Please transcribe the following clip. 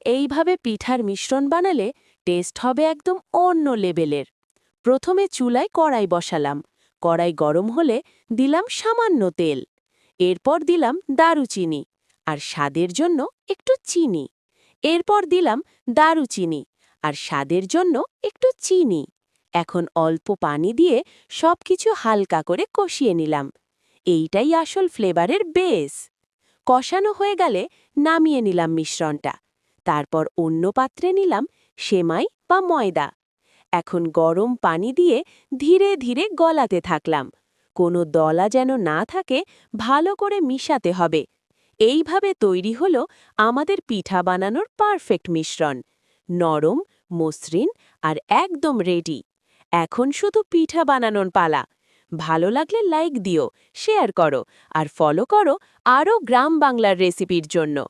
এইভাবে পিঠার মিশ্রণ বানালে টেস্ট হবে একদম অন্য লেভেলের। প্রথমে চুলায় কড়াই বসালাম। কড়াই গরম হলে দিলাম সামান্য তেল। এরপর দিলাম দারুচিনি আর স্বাদের জন্য একটু চিনি। এরপর দিলাম দারুচিনি আর স্বাদের জন্য একটু চিনি। এখন অল্প পানি দিয়ে সবকিছু হালকা করে কষিয়ে নিলাম। এইটাই আসল ফ্লেভারের বেস। কষানো হয়ে গেলে নামিয়ে নিলাম মিশ্রণটা। তারপর অন্য পাত্রে নিলাম সেমাই বা ময়দা। এখন গরম পানি দিয়ে ধীরে ধীরে গলাতে থাকলাম। কোনো দলা যেন না থাকে, ভালো করে মিশাতে হবে। এইভাবে তৈরি হলো আমাদের পিঠা বানানোর পারফেক্ট মিশ্রণ। নরম, মসৃণ আর একদম রেডি। এখন শুধু পিঠা বানানোর পালা। ভালো লাগলে লাইক দিও, শেয়ার করো আর ফলো করো আরও গ্রাম বাংলার রেসিপির জন্য।